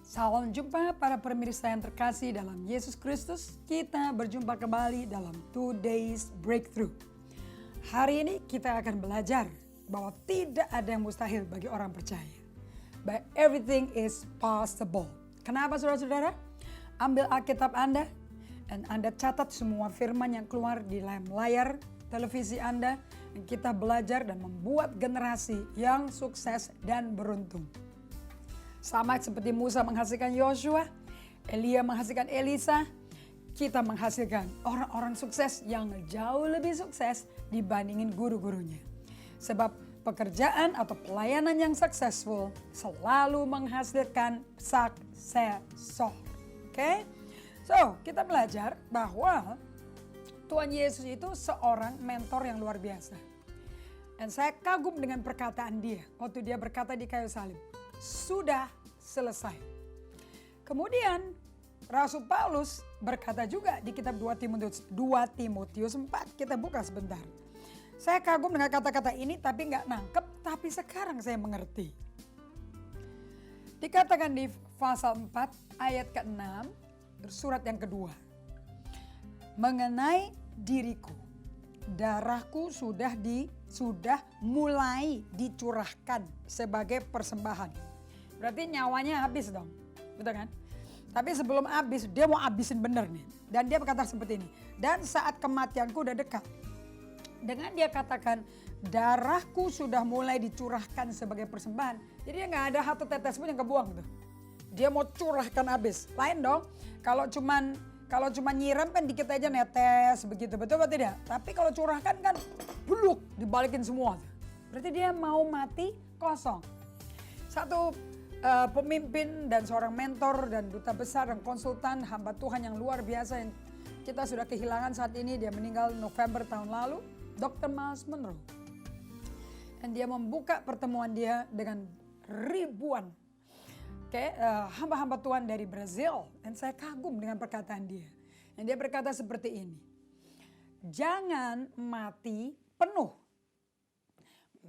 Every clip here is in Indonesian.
Salam jumpa para pemirsa yang terkasih dalam Yesus Kristus. Kita berjumpa kembali dalam Today's Breakthrough. Hari ini kita akan belajar bahwa tidak ada yang mustahil bagi orang percaya. But everything is possible. Kenapa saudara-saudara? Ambil Alkitab Anda dan Anda catat semua firman yang keluar di layar televisi Anda. Dan kita belajar dan membuat generasi yang sukses dan beruntung. Sama seperti Musa menghasilkan Yosua, Elia menghasilkan Elisa, kita menghasilkan orang-orang sukses yang jauh lebih sukses dibandingin guru-gurunya. Sebab pekerjaan atau pelayanan yang successful selalu menghasilkan successor. Oke? So, kita belajar bahwa Tuhan Yesus itu seorang mentor yang luar biasa. Dan saya kagum dengan perkataan dia waktu dia berkata di kayu salib. Sudah selesai. Kemudian Rasul Paulus berkata juga di kitab 2 Timotius 4. Kita buka sebentar. Saya kagum dengan kata-kata ini tapi nggak nangkep. Tapi sekarang saya mengerti. Dikatakan di pasal 4 ayat ke-6 surat yang kedua. Mengenai diriku, darahku sudah mulai dicurahkan sebagai persembahan. Berarti nyawanya habis dong, betul kan? Tapi sebelum habis, dia mau habisin bener nih. Dan dia berkata seperti ini. Dan saat kematianku udah dekat. Dengan dia katakan, darahku sudah mulai dicurahkan sebagai persembahan. Jadi dia gak ada satu tetes pun yang kebuang tuh. Dia mau curahkan habis. Lain dong, kalau cuman nyiram kan dikit aja netes begitu, betul atau tidak? Tapi kalau curahkan kan buluk, dibalikin semua. Berarti dia mau mati kosong. Satu pemimpin dan seorang mentor dan duta besar dan konsultan hamba Tuhan yang luar biasa yang kita sudah kehilangan saat ini. Dia meninggal November tahun lalu, Dr. Myles Munroe. Dan dia membuka pertemuan dia dengan ribuan hamba-hamba Tuhan dari Brazil. Dan saya kagum dengan perkataan dia. Dan dia berkata seperti ini. Jangan mati penuh.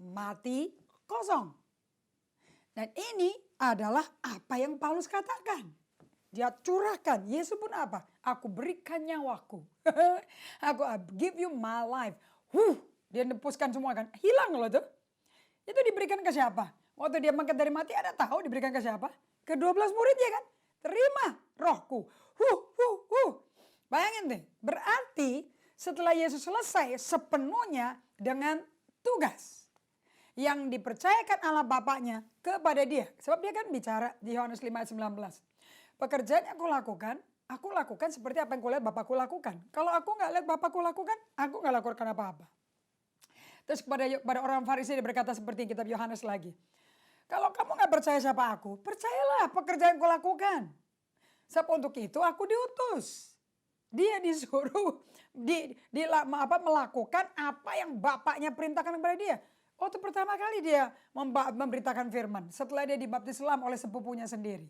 Mati kosong. Dan ini adalah apa yang Paulus katakan. Dia curahkan. Yesus pun apa? Aku berikan nyawaku. Aku give you my life. Dia nepuskan semua kan. Hilang loh tuh. Itu diberikan ke siapa? Waktu dia bangkit dari mati ada tahu diberikan ke siapa? Ke 12 muridnya kan. Terima rohku. Bayangin deh. Berarti setelah Yesus selesai sepenuhnya dengan tugas yang dipercayakan Allah Bapaknya kepada dia. Sebab dia kan bicara di Yohanes 5 ayat 19. Pekerjaan yang aku lakukan seperti apa yang kulihat Bapakku lakukan. Kalau aku gak lihat Bapakku lakukan, aku gak lakukan apa-apa. Terus kepada orang Farisi dia berkata seperti kitab Yohanes lagi. Kalau kamu gak percaya siapa aku, percayalah pekerjaan yang kulakukan. Sebab untuk itu aku diutus. Dia disuruh melakukan apa yang Bapaknya perintahkan kepada dia. Waktu pertama kali dia memberitakan firman. Setelah dia dibaptis Islam oleh sepupunya sendiri.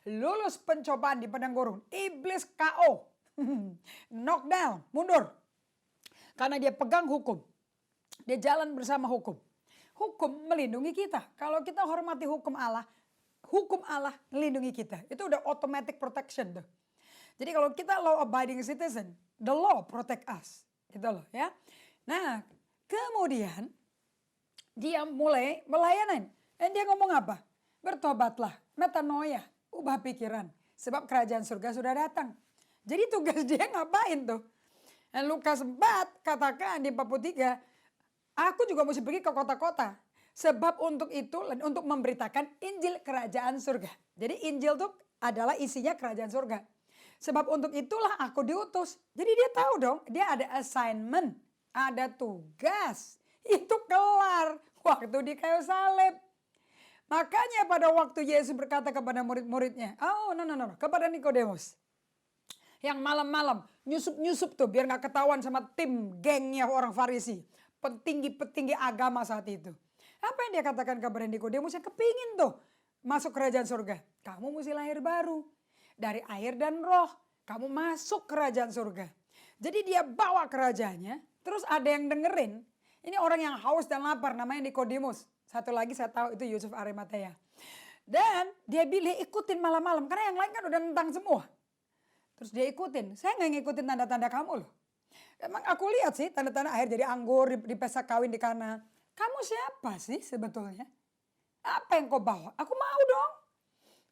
Lulus pencobaan di padang gurun. Iblis KO. Knockdown. Mundur. Karena dia pegang hukum. Dia jalan bersama hukum. Hukum melindungi kita. Kalau kita hormati hukum Allah melindungi kita. Itu udah automatic protection tuh. Jadi kalau kita law abiding citizen, the law protect us. Gitu loh ya. Nah kemudian dia mulai melayanan. Dan dia ngomong apa? Bertobatlah, metanoia, ubah pikiran. Sebab kerajaan surga sudah datang. Jadi tugas dia ngapain tuh? Dan Lukas 4 katakan di 43, aku juga mesti pergi ke kota-kota. Sebab untuk itu, untuk memberitakan Injil kerajaan surga. Jadi Injil itu adalah isinya kerajaan surga. Sebab untuk itulah aku diutus. Jadi dia tahu dong, dia ada assignment, ada tugas. Itu kelar waktu di kayu salib. Makanya pada waktu Yesus berkata kepada murid-muridnya. Kepada Nikodemus. Yang malam-malam nyusup-nyusup tuh biar gak ketahuan sama tim gengnya orang Farisi. Petinggi-petinggi agama saat itu. Apa yang dia katakan kepada Nikodemus yang kepingin tuh masuk kerajaan surga. Kamu mesti lahir baru. Dari air dan roh. Kamu masuk kerajaan surga. Jadi dia bawa kerajaannya. Terus ada yang dengerin. Ini orang yang haus dan lapar namanya Nikodemus. Satu lagi saya tahu itu Yusuf Arimatea. Dan Dia bilang ikutin malam-malam karena yang lain kan udah nentang semua. Terus dia ikutin. Saya nggak ngikutin tanda-tanda kamu loh. Emang aku lihat sih tanda-tanda air jadi anggur di pesta kawin di Kana. Kamu siapa sih sebetulnya? Apa yang kau bawa? Aku mau dong.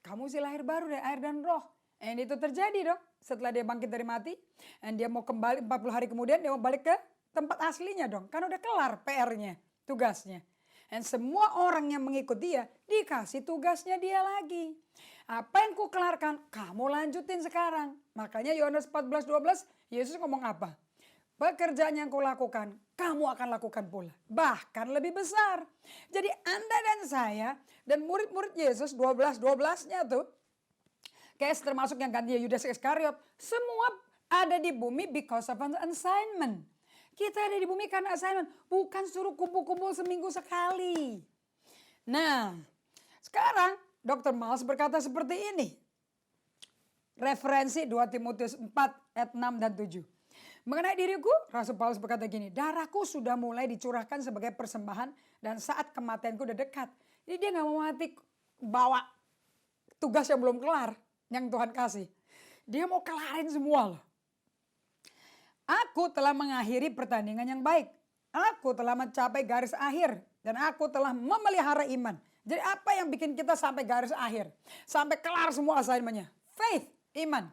Kamu sih lahir baru dari air dan roh. Dan itu terjadi dong. Setelah dia bangkit dari mati. Dan dia mau kembali 40 hari kemudian dia mau balik ke tempat aslinya dong. Kan udah kelar PR-nya, tugasnya. Dan semua orang yang mengikut dia dikasih tugasnya dia lagi. Apa yang ku kelarkan, kamu lanjutin sekarang. Makanya Yohanes 14:12 Yesus ngomong apa? Pekerjaan yang kau lakukan, kamu akan lakukan pula. Bahkan lebih besar. Jadi Anda dan saya dan murid-murid Yesus 12-12-nya tuh. Kayak termasuk yang ganti Yudas Iskariot. Semua ada di bumi because of an assignment. Kita ada di bumi karena assignment. Bukan suruh kumpul-kumpul seminggu sekali. Nah, sekarang Dr. Miles berkata seperti ini. Referensi 2 Timotius 4 ayat 6 dan 7. Mengenai diriku, Rasul Paulus berkata gini. Darahku sudah mulai dicurahkan sebagai persembahan dan saat kematianku udah dekat. Jadi dia gak mau mati bawa tugas yang belum kelar. Yang Tuhan kasih. Dia mau kelarin semua loh. Aku telah mengakhiri pertandingan yang baik. Aku telah mencapai garis akhir. Dan aku telah memelihara iman. Jadi apa yang bikin kita sampai garis akhir? Sampai kelar semua assignment-nya. Faith, iman.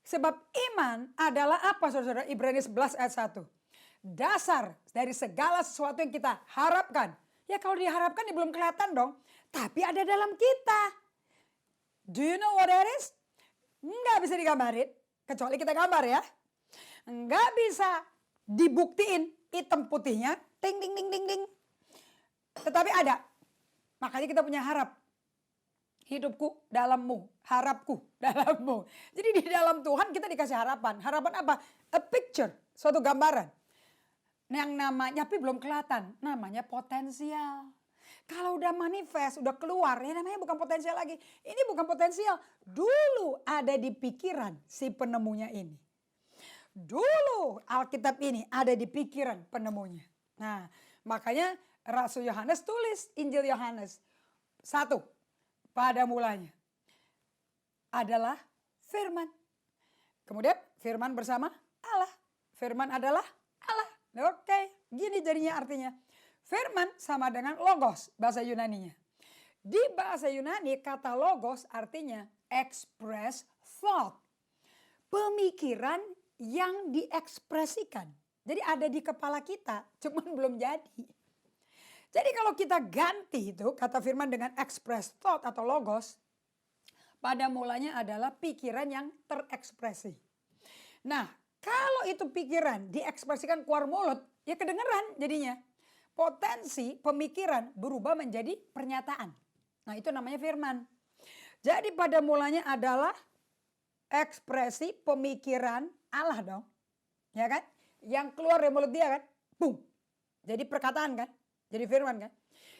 Sebab iman adalah apa saudara? Ibrani 11 ayat 1. Dasar dari segala sesuatu yang kita harapkan. Ya kalau diharapkan ya belum kelihatan dong. Tapi ada dalam kita. Do you know what that is? Nggak bisa digambarin. Kecuali kita gambar ya. Nggak bisa dibuktiin hitam putihnya. Ding, ding, ding, ding, ding. Tetapi ada. Makanya kita punya harap. Hidupku dalammu, harapku dalammu. Jadi di dalam Tuhan kita dikasih harapan. Harapan apa? A picture, suatu gambaran. Yang namanya, tapi belum kelihatan, namanya potensial. Kalau udah manifest, udah keluar, ya namanya bukan potensial lagi. Ini bukan potensial, dulu ada di pikiran si penemunya ini. Dulu Alkitab ini ada di pikiran penemunya. Nah, makanya Rasul Yohanes tulis Injil Yohanes. 1, pada mulanya adalah firman. Kemudian firman bersama Allah. Firman adalah Allah. Oke, gini jadinya artinya. Firman sama dengan logos bahasa Yunaninya. Di bahasa Yunani kata logos artinya express thought. Pemikiran yang diekspresikan. Jadi ada di kepala kita, cuman belum jadi. Jadi kalau kita ganti itu kata firman dengan express thought atau logos, pada mulanya adalah pikiran yang terekspresi. Nah, kalau itu pikiran diekspresikan keluar mulut, ya kedengeran jadinya. Potensi pemikiran berubah menjadi pernyataan. Nah, itu namanya firman. Jadi pada mulanya adalah ekspresi pemikiran Allah dong. Ya kan? Yang keluar dari mulut dia kan? Boom. Jadi perkataan kan? Jadi firman kan?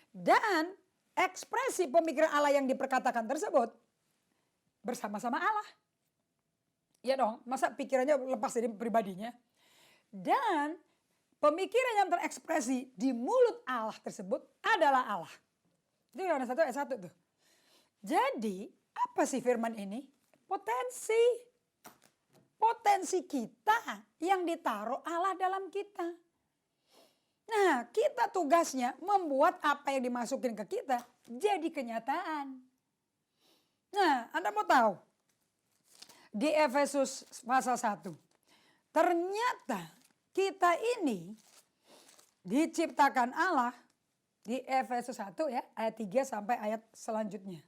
Dan ekspresi pemikiran Allah yang diperkatakan tersebut bersama-sama Allah. Ya dong, masa pikirannya lepas dari pribadinya. Dan pemikiran yang terekspresi di mulut Allah tersebut adalah Allah. Itu Yohanes 1 ayat 1 tuh. Jadi apa sih firman ini? Potensi. Potensi kita yang ditaruh Allah dalam kita. Nah, kita tugasnya membuat apa yang dimasukin ke kita jadi kenyataan. Nah, Anda mau tahu? Di Efesus pasal 1. Ternyata kita ini diciptakan Allah di Efesus 1 ya, ayat 3 sampai ayat selanjutnya.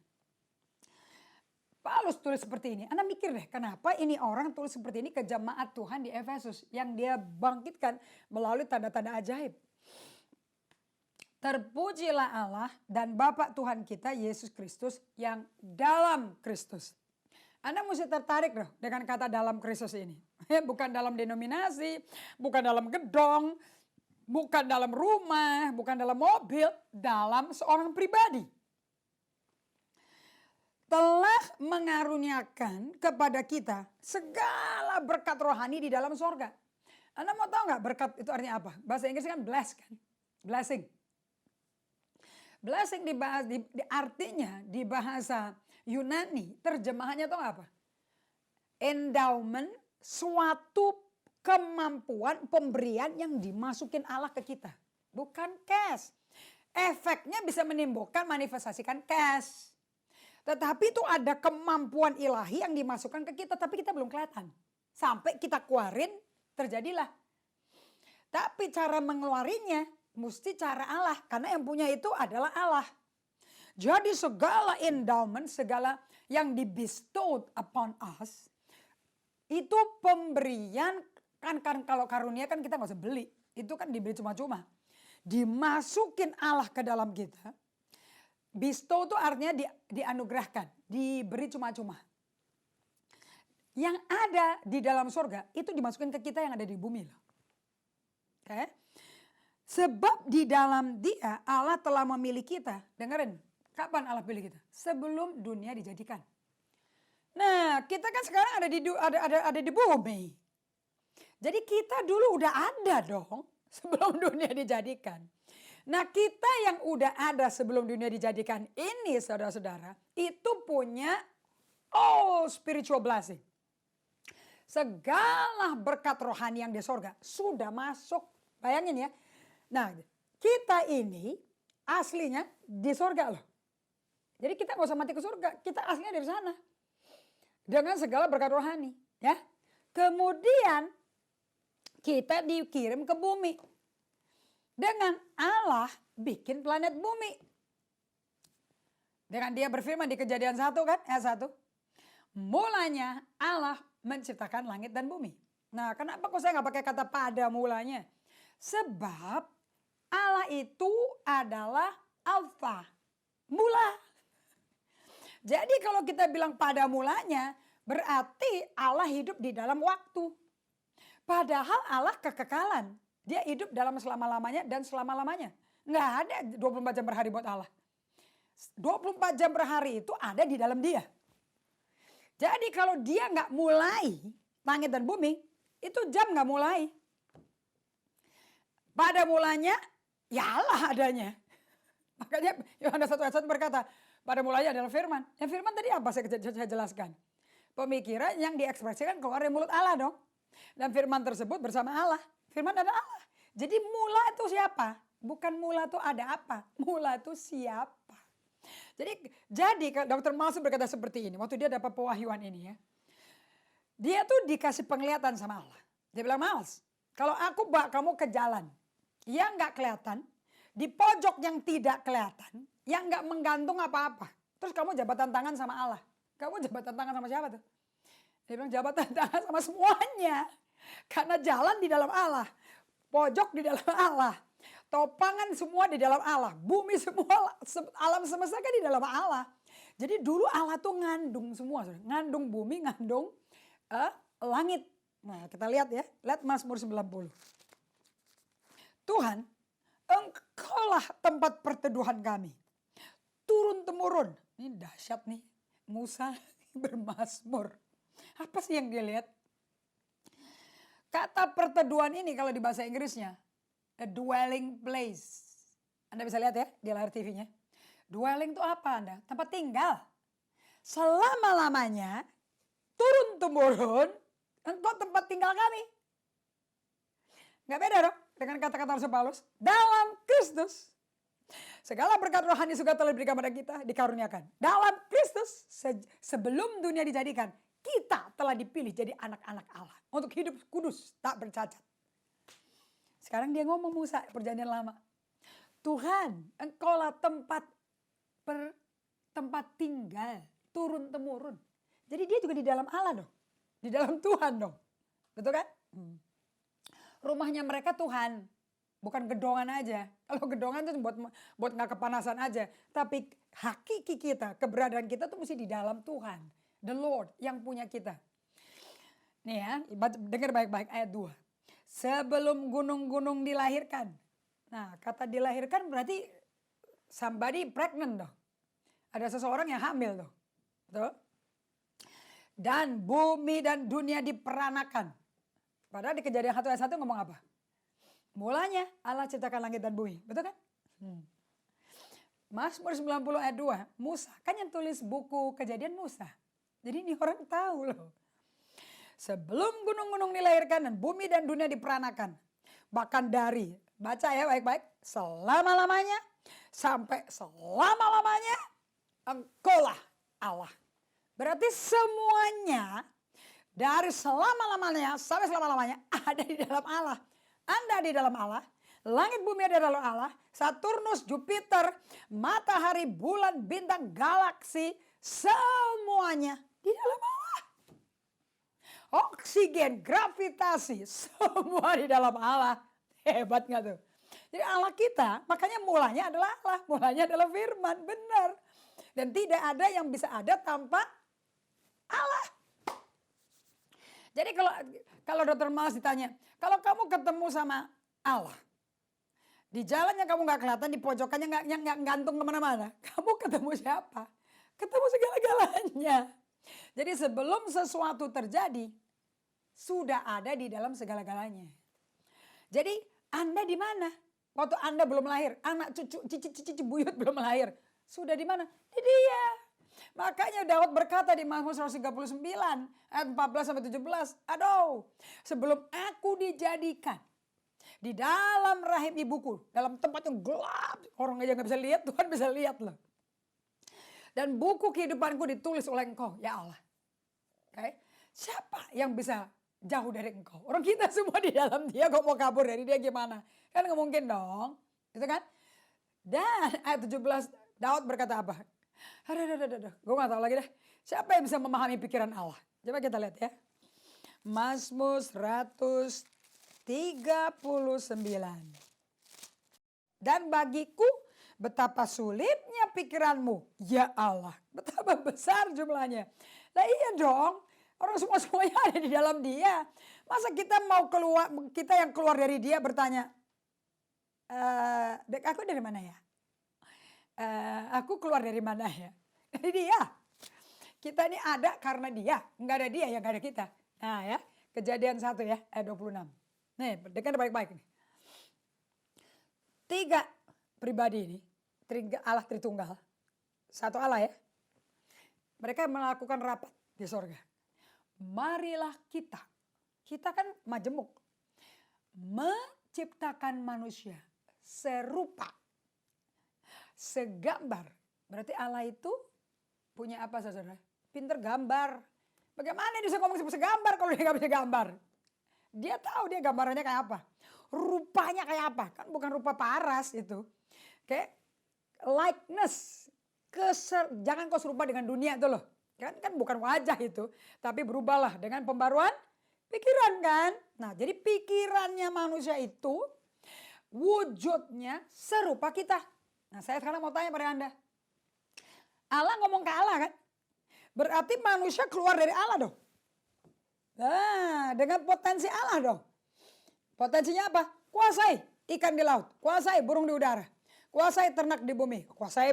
Paulus tulis seperti ini. Anda mikir deh kenapa ini orang tulis seperti ini ke jemaat Tuhan di Efesus yang dia bangkitkan melalui tanda-tanda ajaib. Terpujilah Allah dan Bapa Tuhan kita Yesus Kristus yang dalam Kristus. Anda mesti tertarik loh dengan kata dalam Kristus ini. Bukan dalam denominasi, bukan dalam gedung, bukan dalam rumah, bukan dalam mobil, dalam seorang pribadi. Telah mengaruniakan kepada kita segala berkat rohani di dalam sorga. Anda mau tahu nggak berkat itu artinya apa? Bahasa Inggris kan bless kan? Blessing. Blessing artinya di bahasa Yunani terjemahannya tuh apa? Endowment, suatu kemampuan pemberian yang dimasukin Allah ke kita. Bukan cash. Efeknya bisa menimbulkan manifestasikan cash. Tetapi itu ada kemampuan ilahi yang dimasukkan ke kita, tapi kita belum kelihatan. Sampai kita keluarin, terjadilah. Tapi cara mengeluarinya mesti cara Allah, karena yang punya itu adalah Allah. Jadi segala endowment, segala yang bestowed upon us, itu pemberian, kan kalau karunia kan kita nggak usah beli. Itu kan diberi cuma-cuma. Dimasukin Allah ke dalam kita. Bestow itu artinya dianugerahkan, diberi cuma-cuma. Yang ada di dalam surga itu dimasukin ke kita yang ada di bumi loh. Okay? Sebab di dalam Dia Allah telah memilih kita. Dengerin, kapan Allah pilih kita? Sebelum dunia dijadikan. Nah, kita kan sekarang ada di bumi. Jadi kita dulu udah ada dong sebelum dunia dijadikan. Nah, kita yang udah ada sebelum dunia dijadikan ini, saudara-saudara, itu punya spiritual blessing. Segala berkat rohani yang di sorga sudah masuk. Bayangin ya. Nah, kita ini aslinya di sorga loh. Jadi kita gak usah mati ke surga, kita aslinya dari sana. Dengan segala berkat rohani. Ya. Kemudian kita dikirim ke bumi. Dengan Allah bikin planet bumi. Dengan Dia berfirman di Kejadian 1 kan, ayat 1. Mulanya Allah menciptakan langit dan bumi. Nah, kenapa kok saya nggak pakai kata pada mulanya? Sebab Allah itu adalah alfa, mula. Jadi kalau kita bilang pada mulanya, berarti Allah hidup di dalam waktu. Padahal Allah kekekalan. Dia hidup dalam selama-lamanya dan selama-lamanya. Nggak ada 24 jam per hari buat Allah. 24 jam per hari itu ada di dalam Dia. Jadi kalau Dia nggak mulai langit dan bumi, itu jam nggak mulai. Pada mulanya, ya Allah adanya. Makanya Yohanes 1 ayat 1 berkata, pada mulanya adalah firman. Yang firman tadi apa saya jelaskan? Pemikiran yang diekspresikan keluar dari mulut Allah dong. Dan firman tersebut bersama Allah. Firman adalah Allah. Jadi mula itu siapa? Bukan mula itu ada apa. Mula itu siapa. Jadi Dr. Miles berkata seperti ini. Waktu dia dapat pewahyuan ini ya. Dia tuh dikasih penglihatan sama Allah. Dia bilang, Miles, kalau aku bawa kamu ke jalan yang gak kelihatan. Di pojok yang tidak kelihatan. Yang gak menggantung apa-apa. Terus kamu jabatan tangan sama Allah. Kamu jabatan tangan sama siapa tuh? Dia bilang jabatan tangan sama semuanya. Karena jalan di dalam Allah, pojok di dalam Allah, topangan semua di dalam Allah, bumi semua, alam semesta kan di dalam Allah. Jadi dulu Allah tuh ngandung semua, ngandung bumi, ngandung langit. Nah kita lihat ya, lihat Mazmur 90. Tuhan, Engkaulah tempat perteduhan kami, turun temurun. Ini dahsyat nih, Musa bermazmur. Apa sih yang dia lihat? Kata perteduhan ini kalau di bahasa Inggrisnya, a dwelling place. Anda bisa lihat ya di layar TV-nya. Dwelling itu apa Anda? Tempat tinggal. Selama-lamanya, turun-temurun, engkau tempat tinggal kami. Gak beda dong dengan kata-kata Rasul Paulus. Dalam Kristus, segala berkat rohani juga telah diberikan kepada kita, dikaruniakan. Dalam Kristus, sebelum dunia dijadikan, kita telah dipilih jadi anak-anak Allah. Untuk hidup kudus, tak bercacat. Sekarang dia ngomong Musa, perjanjian lama. Tuhan, engkaulah tempat tinggal, turun-temurun. Jadi dia juga di dalam Allah dong. Di dalam Tuhan dong. Betul kan? Rumahnya mereka Tuhan. Bukan gedongan aja. Kalau gedongan itu buat nggak kepanasan aja. Tapi hakiki kita, keberadaan kita tuh mesti di dalam Tuhan. The Lord yang punya kita. Nih ya, dengar baik-baik ayat 2. Sebelum gunung-gunung dilahirkan. Nah, kata dilahirkan berarti somebody pregnant dong. Ada seseorang yang hamil dong. Betul? Dan bumi dan dunia diperanakan. Padahal di Kejadian 1 ayat 1 ngomong apa? Mulanya Allah ciptakan langit dan bumi. Betul kan? Mazmur 90 ayat 2, Musa kan yang tulis buku Kejadian Musa. Jadi ini orang tahu loh. Sebelum gunung-gunung dilahirkan dan bumi dan dunia diperanakan. Bahkan dari, baca ya baik-baik, selama-lamanya sampai selama-lamanya engkaulah Allah. Berarti semuanya dari selama-lamanya sampai selama-lamanya ada di dalam Allah. Anda di dalam Allah. Langit bumi ada dalam Allah, Saturnus, Jupiter, matahari, bulan, bintang, galaksi, semuanya di dalam Allah. Oksigen, gravitasi, semua di dalam Allah. Hebat gak tuh? Jadi Allah kita, makanya mulanya adalah Allah, mulanya adalah firman, benar. Dan tidak ada yang bisa ada tanpa Allah. Jadi kalau Dr. Miles ditanya, kalau kamu ketemu sama Allah, di jalannya kamu nggak kelihatan, di pojokannya nggak gantung kemana-mana. Kamu ketemu siapa? Ketemu segala-galanya. Jadi sebelum sesuatu terjadi, sudah ada di dalam segala-galanya. Jadi Anda di mana? Waktu Anda belum lahir, anak cucu, cici buyut belum lahir. Sudah di mana? Di Dia. Makanya Daud berkata di Mazmur 139 ayat 14-17, aduh, sebelum aku dijadikan di dalam rahim ibuku, dalam tempat yang gelap, orang aja gak bisa lihat, Tuhan bisa lihat loh. Dan buku kehidupanku ditulis oleh Engkau, ya Allah. Okay? Siapa yang bisa jauh dari Engkau? Orang kita semua di dalam Dia, kok mau kabur dari Dia gimana? Kan gak mungkin dong, gitu kan? Dan ayat 17 Daud berkata apa? Gue gak tahu lagi deh. Siapa yang bisa memahami pikiran Allah? Coba kita lihat ya. Mazmur 139. Dan bagiku betapa sulitnya pikiranmu, ya Allah. Betapa besar jumlahnya. Nah iya dong, orang semuanya ada di dalam Dia. Masa kita mau keluar, kita yang keluar dari Dia bertanya, dek aku dari mana ya? Aku keluar dari mana ya? Dari Dia. Kita ini ada karena Dia, nggak ada Dia ya nggak ada kita. Nah ya, Kejadian 1 ya, ayat 26. Nih, dengar baik-baik nih. 3 pribadi ini, Allah Tritunggal, satu Allah ya. Mereka melakukan rapat di sorga. Marilah kita kan majemuk, menciptakan manusia serupa, segambar. Berarti Allah itu punya apa saudara? Pinter gambar. Bagaimana dia bisa ngomong segambar kalau dia nggak bisa gambar? Dia tahu dia gambarannya kayak apa. Rupanya kayak apa. Kan bukan rupa paras itu. Kayak likeness. Jangan kau serupa dengan dunia itu loh. Kan bukan wajah itu. Tapi berubahlah dengan pembaruan pikiran kan. Nah jadi pikirannya manusia itu wujudnya serupa kita. Nah saya sekarang mau tanya pada Anda. Allah ngomong ke Allah kan. Berarti manusia keluar dari Allah dong. Nah, dengan potensi Allah dong. Potensinya apa? Kuasai ikan di laut, kuasai burung di udara, kuasai ternak di bumi, kuasai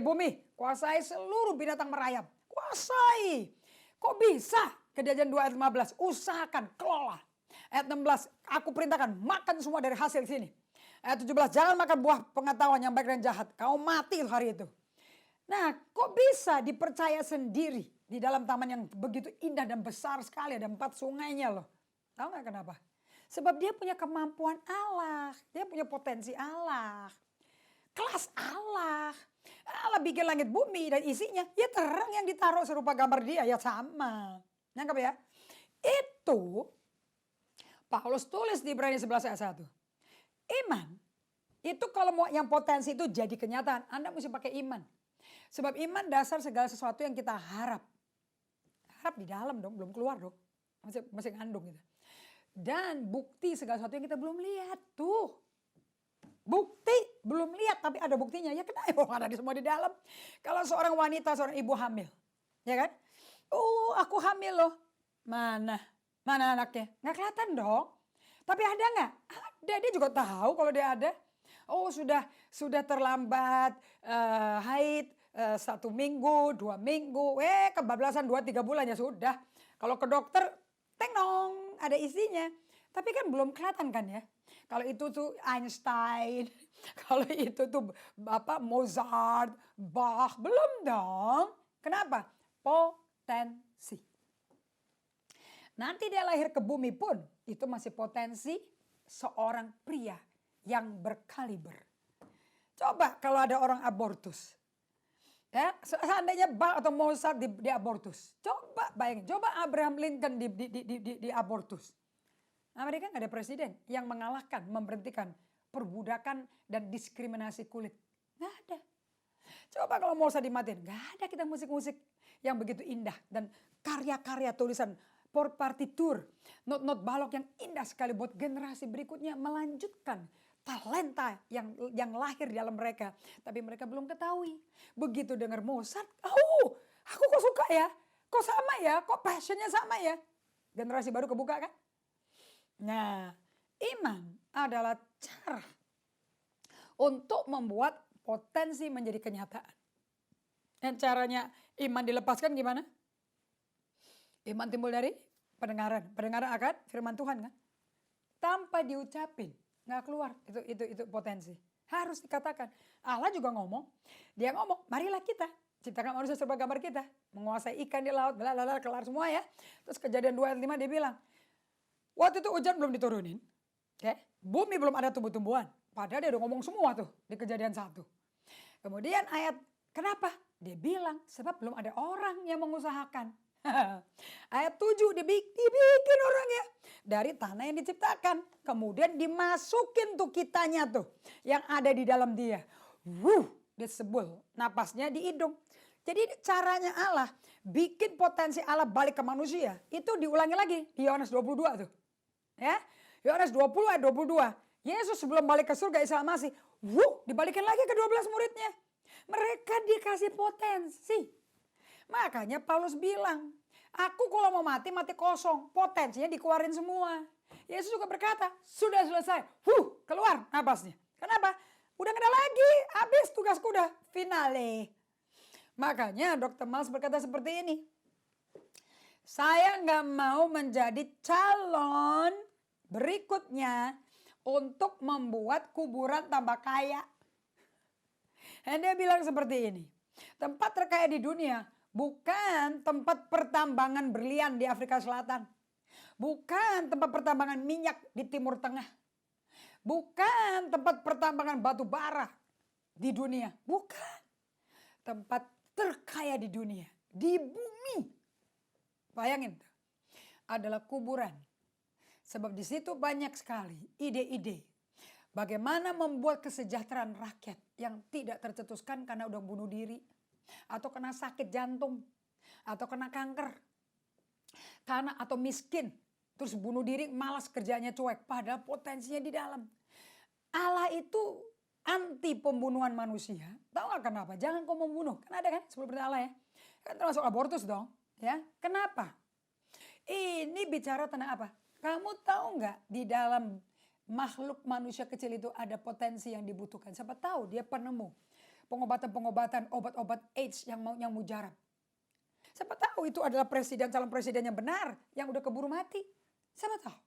seluruh binatang merayap. Kuasai. Kok bisa? Kejadian 2 ayat 15, usahakan, kelola. Ayat 16, aku perintahkan makan semua dari hasil sini. Ayat 17, jangan makan buah pengetahuan yang baik dan jahat. Kau mati hari itu. Nah, kok bisa dipercaya sendiri di dalam taman yang begitu indah dan besar sekali, ada 4 sungainya loh. Tahu nggak kenapa? Sebab dia punya kemampuan Allah, dia punya potensi Allah, kelas Allah. Allah bikin langit bumi dan isinya, ya terang yang ditaruh serupa gambar dia, ya sama. Nangkep ya? Itu Paulus tulis di Ibrani 11 ayat 1. Iman, itu kalau mau yang potensi itu jadi kenyataan, Anda mesti pakai iman. Sebab iman dasar segala sesuatu yang kita harap. Harap di dalam dong, belum keluar dong. Masih ngandung gitu. Dan bukti segala sesuatu yang kita belum lihat tuh. Bukti belum lihat tapi ada buktinya. Ya kenapa ada di semua di dalam. Kalau seorang wanita, seorang ibu hamil. Ya kan? Oh aku hamil loh. Mana anaknya? Nggak kelihatan dong. Tapi ada nggak? Ada, dia juga tahu kalau dia ada. Oh sudah terlambat haid. 1 minggu, 2 minggu, kebablasan 2-3 bulan ya sudah. Kalau ke dokter, teng dong, ada isinya. Tapi kan belum kelihatan kan ya. Kalau itu tuh Einstein, kalau itu tuh Bapak Mozart, Bach, belum dong. Kenapa? Potensi. Nanti dia lahir ke bumi pun itu masih potensi seorang pria yang berkaliber. Coba kalau ada orang abortus. Ya, seandainya Bach atau Mozart di abortus. Coba bayangin, coba Abraham Lincoln di abortus. Amerika nggak ada presiden yang mengalahkan, memberhentikan perbudakan dan diskriminasi kulit. Nggak ada. Coba kalau Mozart dimatiin, nggak ada kita musik-musik yang begitu indah. Dan karya-karya tulisan partitur, not-not balok yang indah sekali buat generasi berikutnya melanjutkan talenta yang lahir di dalam mereka. Tapi mereka belum ketahui. Begitu dengar Mozart, aku kok suka ya? Kok sama ya? Kok passionnya sama ya? Generasi baru kebuka kan? Nah, iman adalah cara untuk membuat potensi menjadi kenyataan. Dan caranya iman dilepaskan gimana? Iman timbul dari pendengaran. Pendengaran akan firman Tuhan kan? Tanpa diucapin. Nggak keluar, itu potensi. Harus dikatakan. Allah juga ngomong. Dia ngomong, marilah kita ciptakan manusia serba gambar kita. Menguasai ikan di laut, blablabla, kelar semua ya. Terus Kejadian 2 ayat 5 dia bilang, waktu itu hujan belum diturunin. Bumi belum ada tumbuh-tumbuhan. Padahal dia udah ngomong semua tuh di Kejadian 1. Kemudian ayat, kenapa? Dia bilang, sebab belum ada orang yang mengusahakan. Ayat 7 dibikin orang ya. Dari tanah yang diciptakan. Kemudian dimasukin tuh kitanya tuh. Yang ada di dalam dia. Disebul. Napasnya di hidung. Jadi caranya Allah bikin potensi Allah balik ke manusia. Itu diulangi lagi di Yohanes 22 tuh. Ya, Yohanes 20 ayat 22. Yesus sebelum balik ke surga Isa Masih. Dibalikin lagi ke 12 muridnya. Mereka dikasih potensi. Makanya Paulus bilang, aku kalau mau mati, mati kosong. Potensinya dikeluarin semua. Yesus juga berkata, sudah selesai. Keluar napasnya. Kenapa? Udah gak ada lagi. Habis tugasku udah finale. Makanya Dr. Miles berkata seperti ini. Saya gak mau menjadi calon berikutnya untuk membuat kuburan tambah kaya. Dan dia bilang seperti ini. Tempat terkaya di dunia bukan tempat pertambangan berlian di Afrika Selatan. Bukan tempat pertambangan minyak di Timur Tengah. Bukan tempat pertambangan batu bara di dunia. Bukan. Tempat terkaya di dunia. Di bumi. Bayangin. Adalah kuburan. Sebab di situ banyak sekali ide-ide. Bagaimana membuat kesejahteraan rakyat yang tidak tercetuskan karena udah bunuh diri. Atau kena sakit jantung. Atau kena kanker. Atau miskin. Terus bunuh diri, malas kerjanya cuek. Padahal potensinya di dalam. Allah itu anti pembunuhan manusia. Tahu gak kenapa? Jangan kau membunuh. Kan ada kan 10 perintah Allah ya. Kan termasuk abortus dong. Ya, kenapa? Ini bicara tentang apa? Kamu tahu nggak di dalam makhluk manusia kecil itu ada potensi yang dibutuhkan. Siapa tahu dia penemu pengobatan-pengobatan, obat-obat AIDS yang mujarab. Siapa tahu itu adalah calon presiden yang benar yang udah keburu mati. Siapa tahu.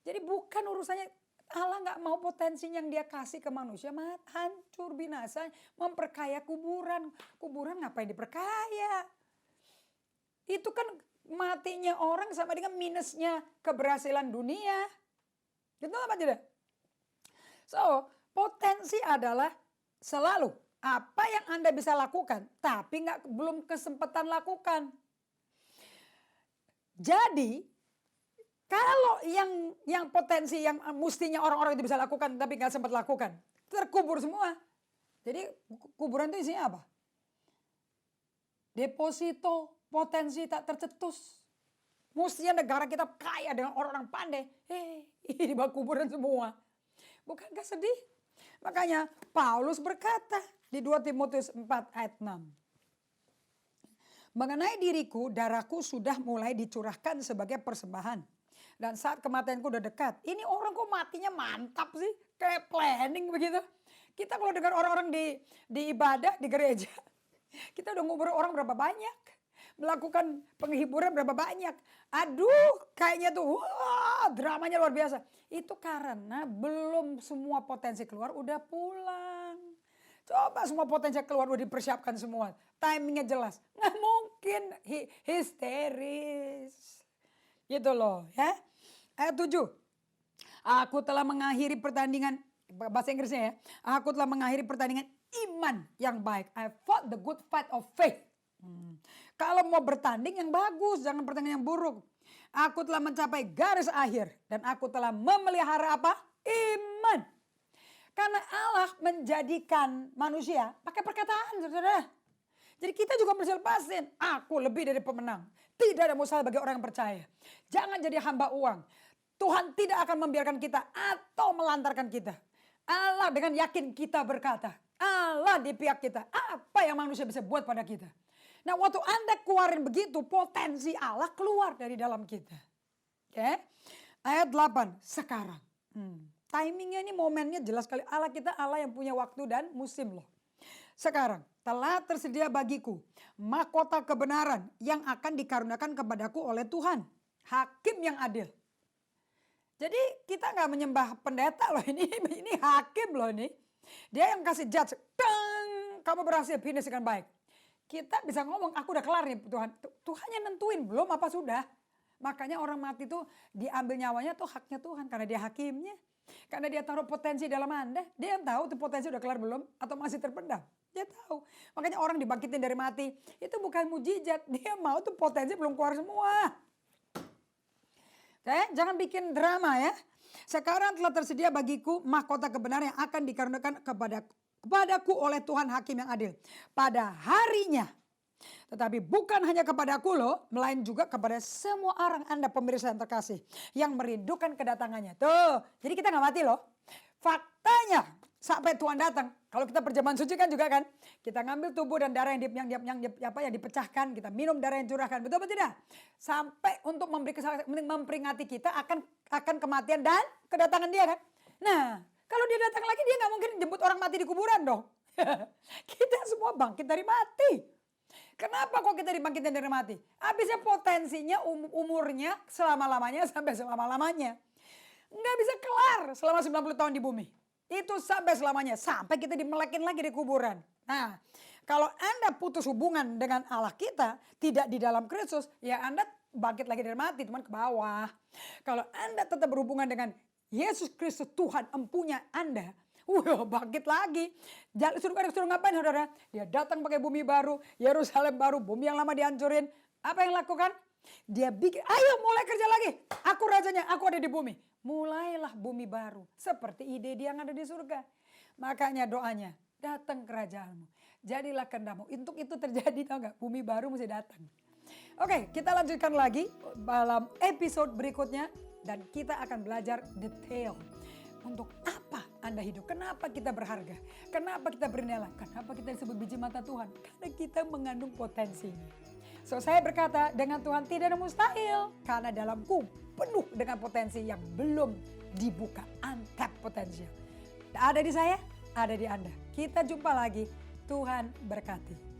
Jadi bukan urusannya Allah nggak mau potensi yang dia kasih ke manusia hancur binasa, memperkaya kuburan. Kuburan ngapain diperkaya? Itu kan matinya orang sama dengan minusnya keberhasilan dunia. Gitu apa tidak? So, potensi adalah selalu apa yang Anda bisa lakukan, tapi belum kesempatan lakukan. Jadi, kalau yang potensi yang mestinya orang-orang itu bisa lakukan, tapi nggak sempat lakukan, terkubur semua. Jadi, kuburan itu isinya apa? Deposito potensi tak tercetus. Mestinya negara kita kaya dengan orang-orang pandai. Ini bak kuburan semua. Bukankah sedih? Makanya Paulus berkata di 2 Timotius 4 ayat 6. Mengenai diriku, darahku sudah mulai dicurahkan sebagai persembahan. Dan saat kematianku udah dekat. Ini orang kok matinya mantap sih. Kayak planning begitu. Kita kalau dengar orang-orang di ibadah, di gereja. Kita udah ngubur orang berapa banyak. Melakukan penghiburan berapa banyak. Aduh, kayaknya tuh wah dramanya luar biasa. Itu karena belum semua potensi keluar udah pulang. Coba semua potensi keluar udah dipersiapkan semua. Timingnya jelas. Nggak mungkin histeris. Gitu loh ya. Ayat 7. Aku telah mengakhiri pertandingan. Bahasa Inggrisnya ya. Aku telah mengakhiri pertandingan iman yang baik. I fought the good fight of faith. Kalau mau bertanding yang bagus. Jangan pertandingan yang buruk. Aku telah mencapai garis akhir. Dan aku telah memelihara apa? Iman. Karena Allah menjadikan manusia pakai perkataan, saudara. Jadi kita juga bisa lepasin. Aku lebih dari pemenang. Tidak ada mustahil bagi orang yang percaya. Jangan jadi hamba uang. Tuhan tidak akan membiarkan kita atau melantarkan kita. Allah dengan yakin kita berkata, Allah di pihak kita. Apa yang manusia bisa buat pada kita? Nah waktu Anda keluarin begitu, potensi Allah keluar dari dalam kita. Oke? Ayat 8, sekarang. Timingnya ini momennya jelas sekali. Allah kita Allah yang punya waktu dan musim loh. Sekarang telah tersedia bagiku mahkota kebenaran yang akan dikaruniakan kepadaku oleh Tuhan. Hakim yang adil. Jadi kita nggak menyembah pendeta loh ini hakim loh ini. Dia yang kasih judge. Teng, kamu berhasil finish dengan baik. Kita bisa ngomong aku udah kelar nih Tuhan. Tuhan yang nentuin belum apa sudah. Makanya orang mati tuh diambil nyawanya tuh haknya Tuhan karena dia hakimnya. Karena dia taruh potensi dalam Anda. Dia yang tahu tuh potensi udah kelar belum atau masih terpendam. Dia tahu. Makanya orang dibangkitin dari mati. Itu bukan mujizat. Dia mau tuh potensi belum keluar semua. Oke, jangan bikin drama ya. Sekarang telah tersedia bagiku mahkota kebenaran yang akan dikaruniakan kepadaku oleh Tuhan Hakim yang adil. Pada harinya. Tetapi bukan hanya kepadaku loh, melain juga kepada semua orang Anda pemirsa yang terkasih. Yang merindukan kedatangannya. Tuh, jadi kita gak mati loh. Faktanya sampai Tuhan datang. Kalau kita perjamuan suci kan juga kan. Kita ngambil tubuh dan darah yang dipecahkan. Kita minum darah yang curahkan. Betul atau tidak? Sampai untuk memperingati kita akan kematian dan kedatangan dia kan. Nah, kalau dia datang lagi dia gak mungkin jemput orang mati di kuburan dong. Kita semua bangkit dari mati. Kenapa kok kita dibangkitin dari mati? Habisnya potensinya umurnya selama-lamanya sampai selama-lamanya. Nggak bisa kelar selama 90 tahun di bumi. Itu sampai selamanya. Sampai kita dimelekin lagi di kuburan. Nah kalau Anda putus hubungan dengan Allah kita. Tidak di dalam Kristus. Ya Anda bangkit lagi dari mati. Cuman ke bawah. Kalau Anda tetap berhubungan dengan Yesus Kristus Tuhan empunya Anda. Bangkit lagi. Suruh ngapain saudara? Dia datang pakai bumi baru. Yerusalem baru. Bumi yang lama dihancurin. Apa yang lakukan? Dia bikin. Ayo mulai kerja lagi. Aku rajanya. Aku ada di bumi. Mulailah bumi baru. Seperti ide dia yang ada di surga. Makanya doanya. Datang kerajaanmu. Jadilah kehendakmu. Untuk itu terjadi tau gak? Bumi baru mesti datang. Oke, kita lanjutkan lagi dalam episode berikutnya. Dan kita akan belajar detail. Untuk apa Anda hidup? Kenapa kita berharga? Kenapa kita bernilai? Kenapa kita disebut biji mata Tuhan? Karena kita mengandung potensi. So saya berkata dengan Tuhan tidak ada mustahil. Karena dalamku penuh dengan potensi yang belum dibuka. Untapped potensial. Ada di saya, ada di Anda. Kita jumpa lagi. Tuhan berkati.